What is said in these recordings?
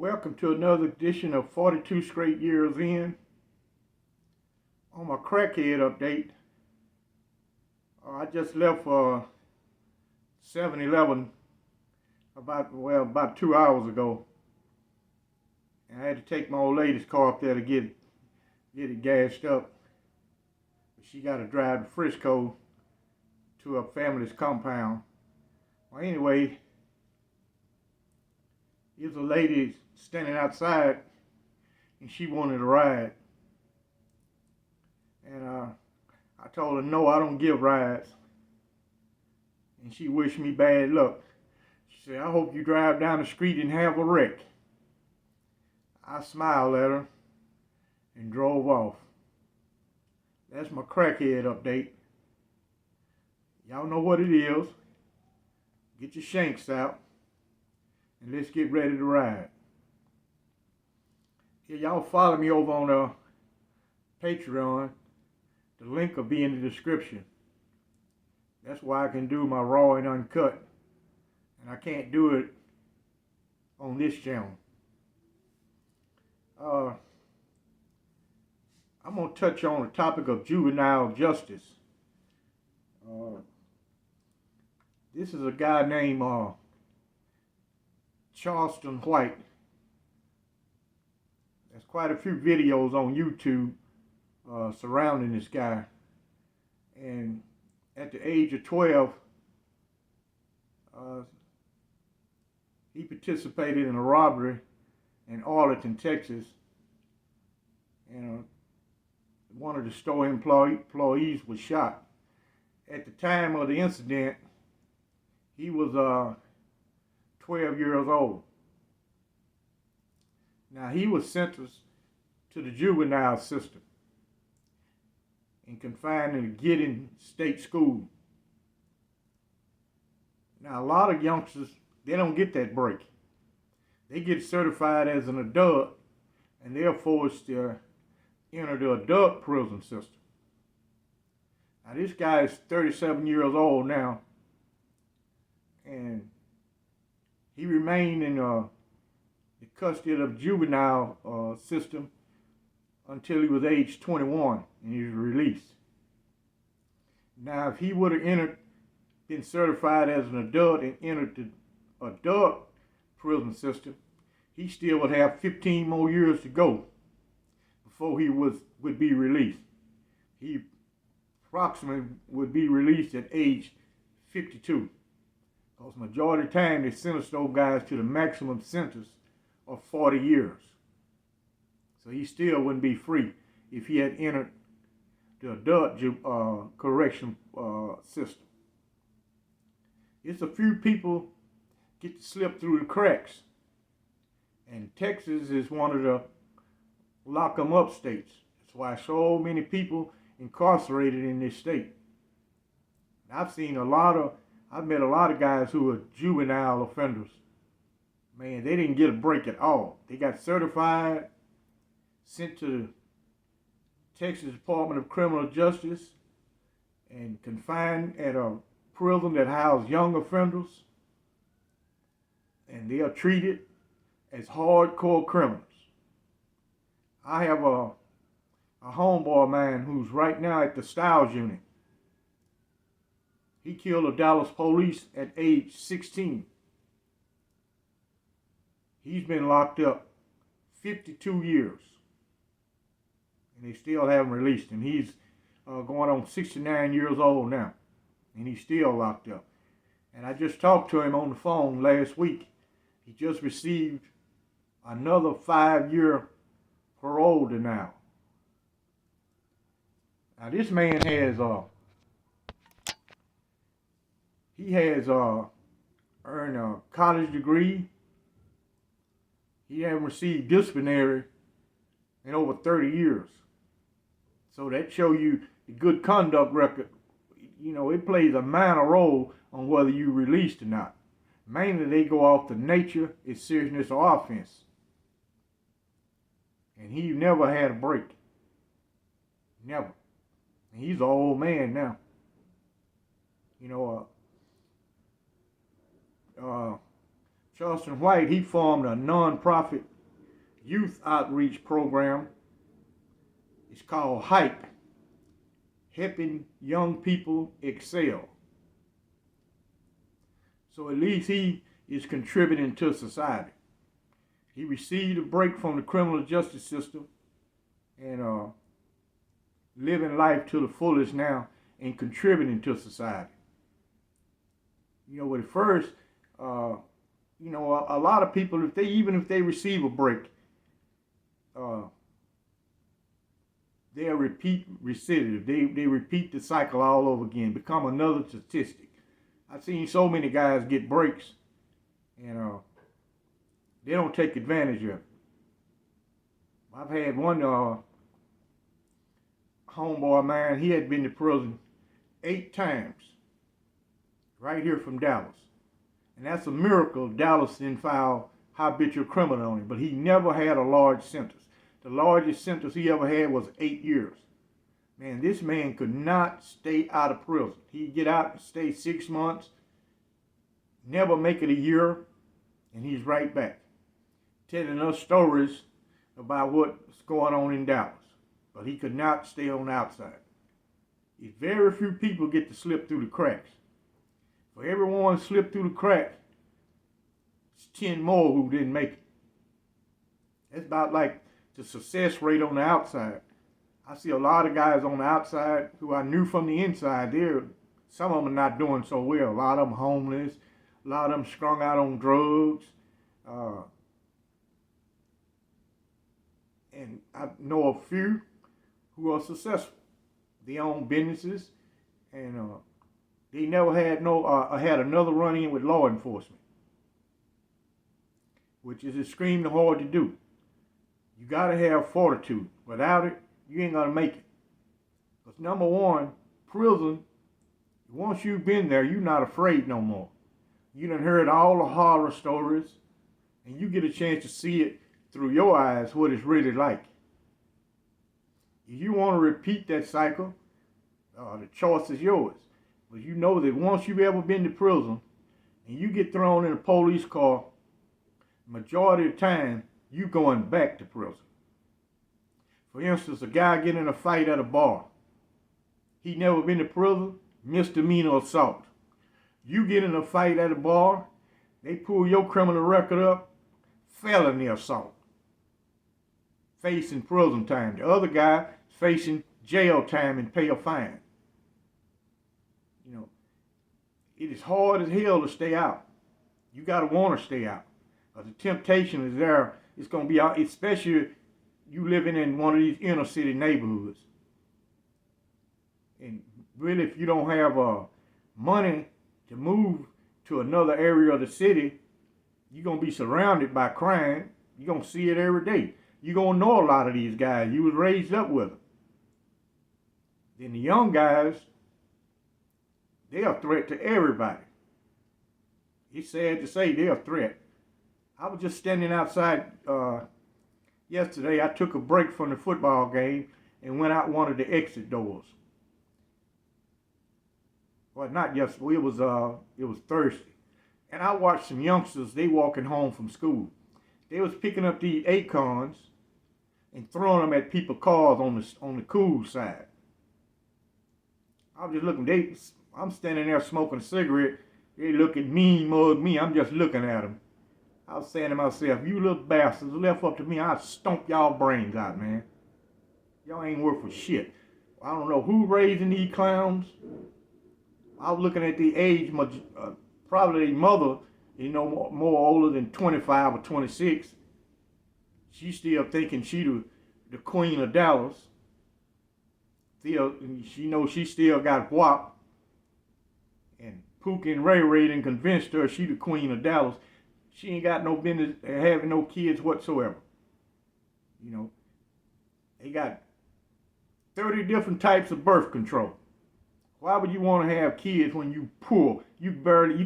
Welcome to another edition of 42 Straight Years In. On my crackhead update, I just left for 7-Eleven about 2 hours ago. And I had to take my old lady's car up there to get it gassed up. She got to drive to Frisco to her family's compound. Well, anyway, here's a lady standing outside and she wanted a ride. And I told her, no, I don't give rides. And she wished me bad luck. She said, I hope you drive down the street and have a wreck. I smiled at her and drove off. That's my crackhead update. Y'all know what it is. Get your shanks out and let's get ready to ride. Yeah, y'all follow me over on Patreon. The link will be in the description. That's why I can do my raw and uncut. And I can't do it on this channel. I'm going to touch on the topic of juvenile justice. This is a guy named Charleston White. There's quite a few videos on YouTube surrounding this guy. And at the age of 12, he participated in a robbery in Arlington, Texas. And one of the store employees was shot. At the time of the incident, he was 12 years old. Now, he was sentenced to the juvenile system and confined in a Gideon State School. Now, a lot of youngsters, they don't get that break. They get certified as an adult, and they're forced to enter the adult prison system. Now, this guy is 37 years old now, and he remained in the custody of the juvenile system until he was age 21 and he was released. Now, if he would have been certified as an adult and entered the adult prison system, he still would have 15 more years to go before he would be released. He approximately would be released at age 52. Because majority of the time they sentence those guys to the maximum sentence of 40 years. So he still wouldn't be free if he had entered the adult correction system. It's a few people get to slip through the cracks. And Texas is one of the lock 'em up states. That's why so many people incarcerated in this state. I've met a lot of guys who are juvenile offenders. Man, they didn't get a break at all. They got certified, sent to the Texas Department of Criminal Justice, and confined at a prison that housed young offenders. And they are treated as hardcore criminals. I have a homeboy of mine who's right now at the Styles unit. He killed a Dallas police at age 16. He's been locked up 52 years. And they still haven't released him. He's going on 69 years old now. And he's still locked up. And I just talked to him on the phone last week. He just received another 5-year parole denial. Now this man has earned a college degree. He hasn't received disciplinary in over 30 years. So that shows you the good conduct record. You know, it plays a minor role on whether you released or not. Mainly they go off the nature, its seriousness, or offense. And he never had a break. Never. And he's an old man now. You know, Charleston White, he formed a non-profit youth outreach program. It's called HYPE, Helping Young People Excel. So at least he is contributing to society. He received a break from the criminal justice system and living life to the fullest now and contributing to society. You know, at first, you know, a lot of people, even if they receive a break, they'll repeat recidive. They repeat the cycle all over again, become another statistic. I've seen so many guys get breaks, and they don't take advantage of it. I've had one homeboy of mine, he had been to prison 8 times, right here from Dallas. And that's a miracle Dallas didn't file habitual criminal on him, but he never had a large sentence. The largest sentence he ever had was 8 years. Man, this man could not stay out of prison. He'd get out and stay 6 months, never make it a year, and he's right back, telling us stories about what's going on in Dallas. But he could not stay on the outside. Very few people get to slip through the cracks. For everyone slipped through the crack, it's 10 more who didn't make it. It's about like the success rate on the outside. I see a lot of guys on the outside who I knew from the inside. Some of them are not doing so well. A lot of them homeless. A lot of them strung out on drugs. And I know a few who are successful. They own businesses, and they never had had another run-in with law enforcement, which is extremely hard to do. You got to have fortitude. Without it, you ain't going to make it. Because number one, prison, once you've been there, you're not afraid no more. You done heard all the horror stories, and you get a chance to see it through your eyes, what it's really like. If you want to repeat that cycle, the choice is yours. But you know that once you've ever been to prison, and you get thrown in a police car, majority of the time, you going back to prison. For instance, a guy get in a fight at a bar. He never been to prison, misdemeanor assault. You get in a fight at a bar, they pull your criminal record up, felony assault, facing prison time. The other guy is facing jail time and pay a fine. You know, it is hard as hell to stay out. You got to want to stay out. The temptation is there. It's going to be out, especially you living in one of these inner city neighborhoods. And really, if you don't have money to move to another area of the city, you're going to be surrounded by crime. You're going to see it every day. You're going to know a lot of these guys. You was raised up with them. Then the young guys, they're a threat to everybody. It's sad to say they're a threat. I was just standing outside yesterday. I took a break from the football game and went out one of the exit doors. Well, not yesterday. It was Thursday. And I watched some youngsters, they walking home from school. They was picking up these acorns and throwing them at people's cars on the cool side. I was just looking. I'm standing there smoking a cigarette. They looking mean, mug me. I'm just looking at them. I was saying to myself, you little bastards, left up to me, I'd stomp y'all brains out, man. Y'all ain't worth a shit. I don't know who raising these clowns. I was looking at the age, probably their mother, you know, more older than 25 or 26. She's still thinking she the queen of Dallas. She knows she still got WAP. And Pookie and Ray Ray done convinced her she the queen of Dallas. She ain't got no business having no kids whatsoever. You know, they got 30 different types of birth control. Why would you want to have kids when you poor? You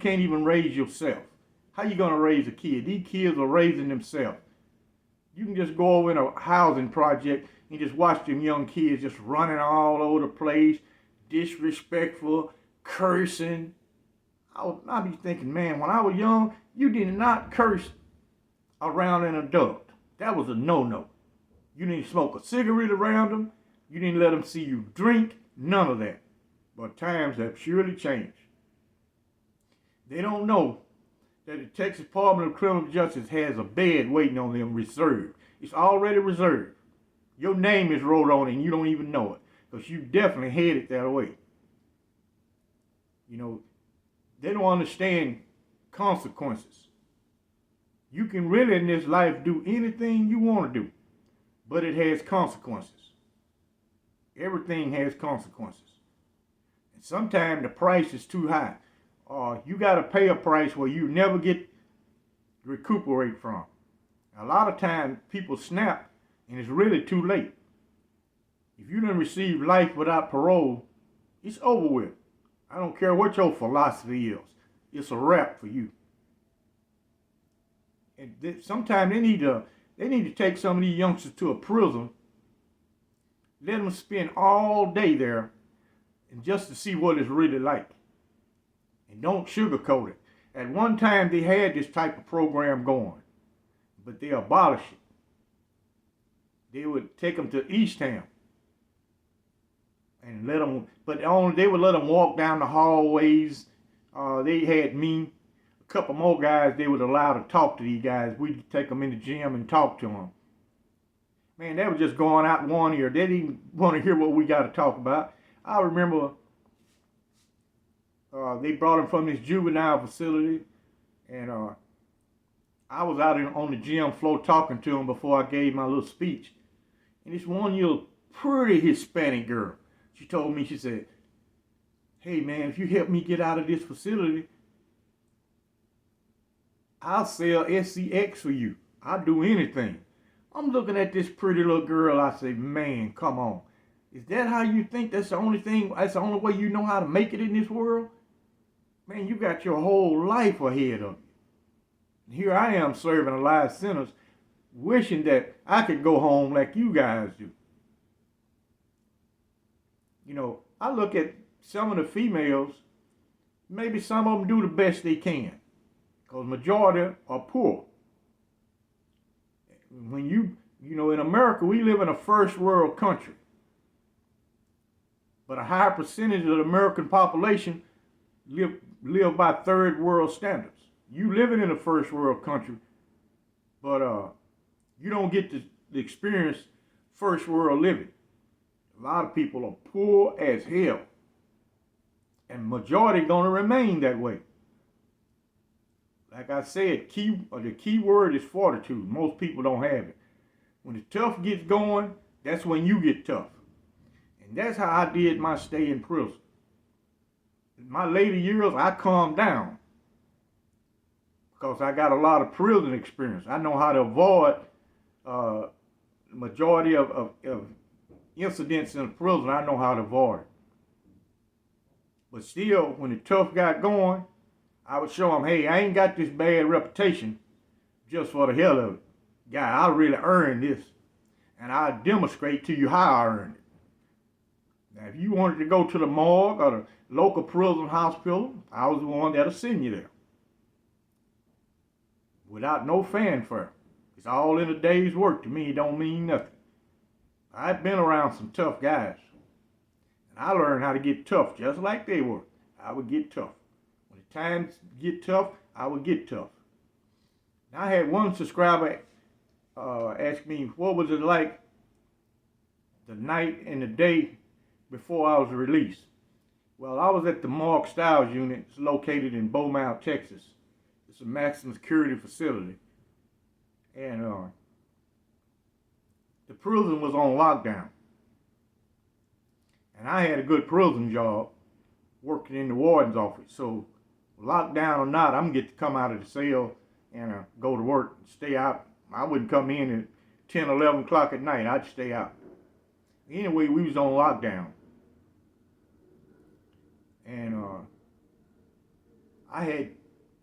can't even raise yourself. How you gonna raise a kid? These kids are raising themselves. You can just go over in a housing project and just watch them young kids just running all over the place, disrespectful, cursing. I'd be thinking, man, when I was young, you did not curse around an adult. That was a no-no. You didn't smoke a cigarette around them. You didn't let them see you drink. None of that. But times have surely changed. They don't know that the Texas Department of Criminal Justice has a bed waiting on them reserved. It's already reserved. Your name is wrote on it and you don't even know it, because you definitely headed that way. You know, they don't understand consequences. You can really in this life do anything you want to do, but it has consequences. Everything has consequences. And sometimes the price is too high. You got to pay a price where you never get to recuperate from. A lot of times people snap and it's really too late. If you done receive life without parole, it's over with. I don't care what your philosophy is. It's a wrap for you. And sometimes they need to take some of these youngsters to a prison, let them spend all day there, and just to see what it's really like. And don't sugarcoat it. At one time they had this type of program going, but they abolished it. They would take them to Eastham and let them, but they would let them walk down the hallways. They had me, a couple more guys they would allow to talk to these guys. We'd take them in the gym and talk to them. Man, they were just going out one ear. They didn't want to hear what we got to talk about. I remember they brought him from this juvenile facility, and I was out on the gym floor talking to him before I gave my little speech. And this one little pretty Hispanic girl, she told me, she said, "Hey man, if you help me get out of this facility, I'll sell SCX for you. I'll do anything." I'm looking at this pretty little girl. I say, man, come on. Is that how you think that's the only thing, that's the only way you know how to make it in this world? Man, you got your whole life ahead of you. And here I am serving a life sentence, wishing that I could go home like you guys do. You know, I look at some of the females, maybe some of them do the best they can, because majority are poor. When you know, in America, we live in a first world country. But a higher percentage of the American population live by third world standards. You living in a first world country, but you don't get to experience first world living. A lot of people are poor as hell. And majority gonna remain that way. Like I said, the key word is fortitude. Most people don't have it. When the tough gets going, that's when you get tough. And that's how I did my stay in prison. In my later years, I calmed down because I got a lot of prison experience. I know how to avoid the majority of incidents in prison. I know how to avoid it. But still, when the tough got going, I would show them, hey, I ain't got this bad reputation just for the hell of it. Guy, I really earned this. And I'll demonstrate to you how I earned it. Now, if you wanted to go to the morgue or the local prison hospital, I was the one that'll send you there. Without no fanfare. It's all in a day's work. To me, it don't mean nothing. I've been around some tough guys. And I learned how to get tough just like they were. I would get tough. When the times get tough, I would get tough. Now, I had one subscriber ask me, what was it like the night and the day before I was released? Well, I was at the Mark Stiles unit. It's located in Beaumont, Texas. It's a maximum security facility. And the prison was on lockdown. And I had a good prison job working in the warden's office. So lockdown or not, I'm going to get to come out of the cell and go to work and stay out. I wouldn't come in at 10, 11 o'clock at night. I'd stay out. Anyway, we was on lockdown. And I had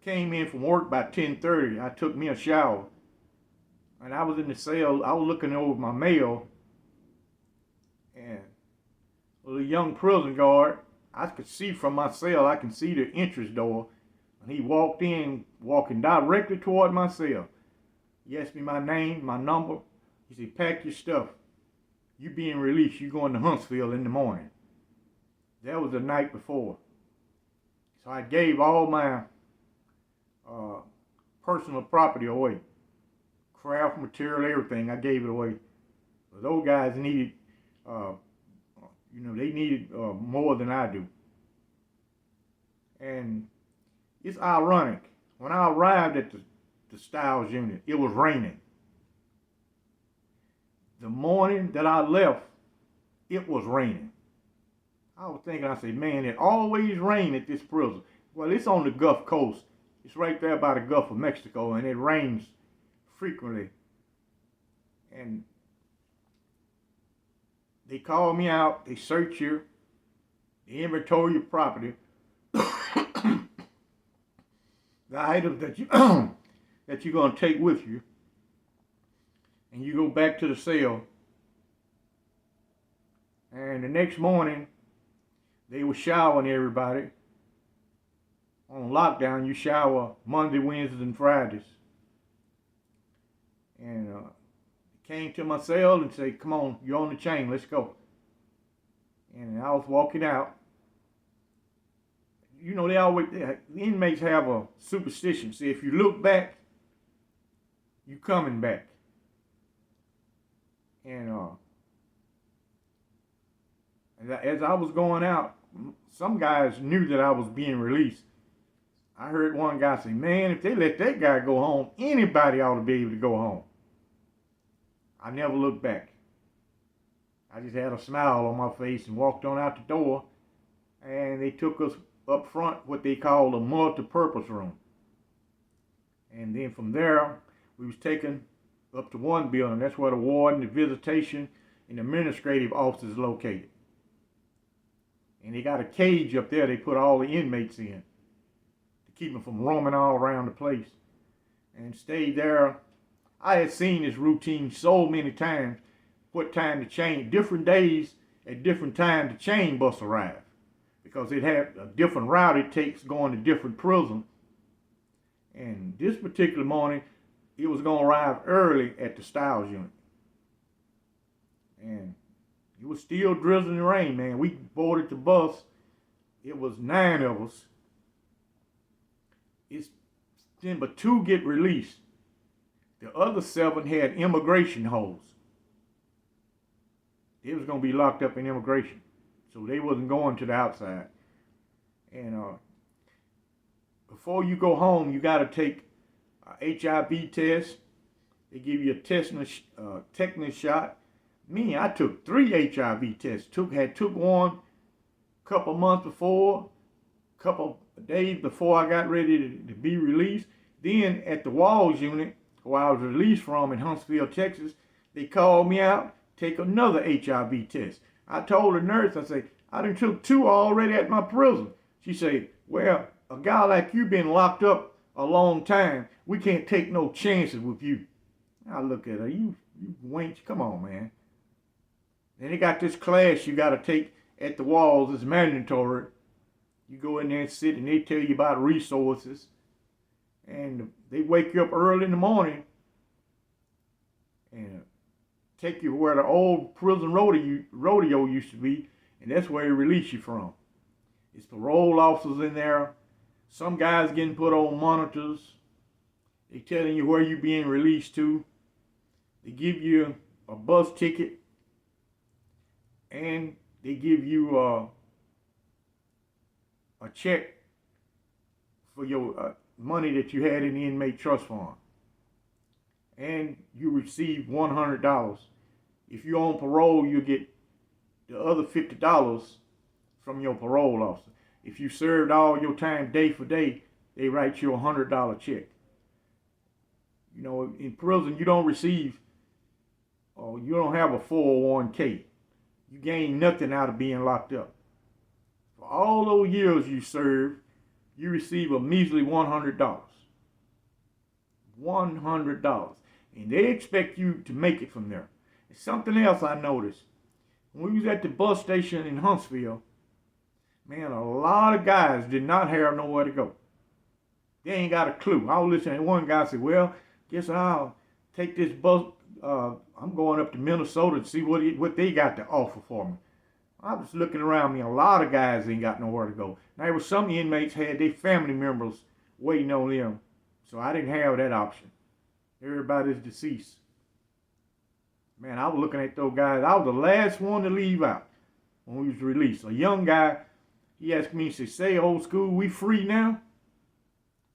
came in from work by 10:30. I took me a shower. And I was in the cell. I was looking over my mail. And the young prison guard, I could see from my cell, I can see the entrance door. And he walked in, walking directly toward my cell. He asked me my name, my number. He said, pack your stuff. You being released. You going to Huntsville in the morning. That was the night before. So I gave all my personal property away. Craft material, everything. I gave it away. But those guys needed, they needed more than I do. And it's ironic. When I arrived at the Styles unit, it was raining. The morning that I left, it was raining. I was thinking, I said, man, it always rains at this prison. Well, it's on the Gulf Coast. It's right there by the Gulf of Mexico, and it rains frequently. And they call me out, they search you, they inventory your property. The items that you're going to take with you, and you go back to the cell. And the next morning, they were showering everybody. On lockdown, you shower Monday, Wednesdays, and Fridays. And came to my cell and said, come on, you're on the chain, let's go. And I was walking out. You know, the inmates have a superstition. See, if you look back, you coming back. And as I was going out, some guys knew that I was being released. I heard one guy say, man, if they let that guy go home, anybody ought to be able to go home. I never looked back. I just had a smile on my face and walked on out the door. And they took us up front, what they call a multi-purpose room. And then from there, we was taken up to one building. That's where the warden, the visitation, and the administrative office is located. And they got a cage up there they put all the inmates in to keep them from roaming all around the place. And stayed there. I had seen this routine so many times. What time the chain, different days at different times the chain bus arrived. Because it had a different route it takes going to different prisons. And this particular morning, it was going to arrive early at the Styles unit. And it was still drizzling rain, man. We boarded the bus. It was 9 of us. But 2 get released. The other 7 had immigration holds. They was going to be locked up in immigration. So they wasn't going to the outside. And before you go home, you got to take a HIV test. They give you a tetanus shot. Me, I took 3 HIV tests. Had took one a couple months before, a couple of days before I got ready to be released. Then at the Walls unit, where I was released from in Huntsville, Texas, they called me out, take another HIV test. I told the nurse, I said, I done took 2 already at my prison. She said, well, a guy like you been locked up a long time. We can't take no chances with you. I look at her, you wench, come on, man. Then they got this class you got to take at the Walls. It's mandatory. You go in there and sit, and they tell you about resources. And they wake you up early in the morning and take you where the old prison rodeo used to be, and that's where they release you from. It's parole officers in there. Some guys getting put on monitors. They telling you where you're being released to. They give you a bus ticket, and they give you a check for your money that you had in the inmate trust fund. And you receive $100. If you're on parole, you get the other $50 from your parole officer. If you served all your time day for day, they write you a $100 check. You know, in prison, you don't receive, or you don't have a 401k. You gain nothing out of being locked up. For all those years you served, you receive a measly $100. $100. And they expect you to make it from there. And something else I noticed. When we was at the bus station in Huntsville, man, a lot of guys did not have nowhere to go. They ain't got a clue. I was listening to one guy say, well, guess I'll take this bus. I'm going up to Minnesota to see what they got to offer for me. I was looking around me. A lot of guys ain't got nowhere to go. Now, there was some inmates had their family members waiting on them, so I didn't have that option. Everybody's deceased. Man, I was looking at those guys. I was the last one to leave out when we was released. A young guy, he asked me, he said, "Say, old school, we free now?"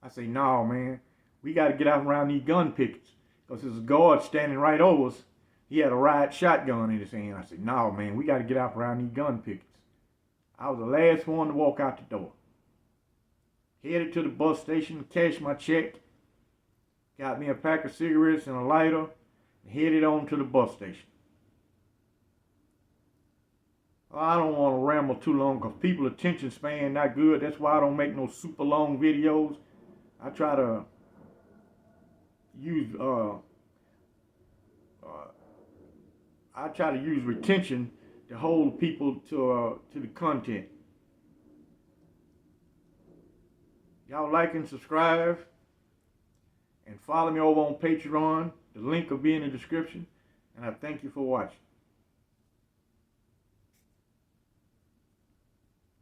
I say, "No, man. We got to get out around these gun pickets." Because there's a guard standing right over us. He had a riot shotgun in his hand. I said, "No, man, we got to get out around these gun pickets." I was the last one to walk out the door. Headed to the bus station, cashed my check, got me a pack of cigarettes and a lighter, and headed on to the bus station. I don't want to ramble too long because people's attention span not good. That's why I don't make no super long videos. I try to use retention to hold people to the content. Y'all like and subscribe and follow me over on Patreon. The link will be in the description. And I thank you for watching.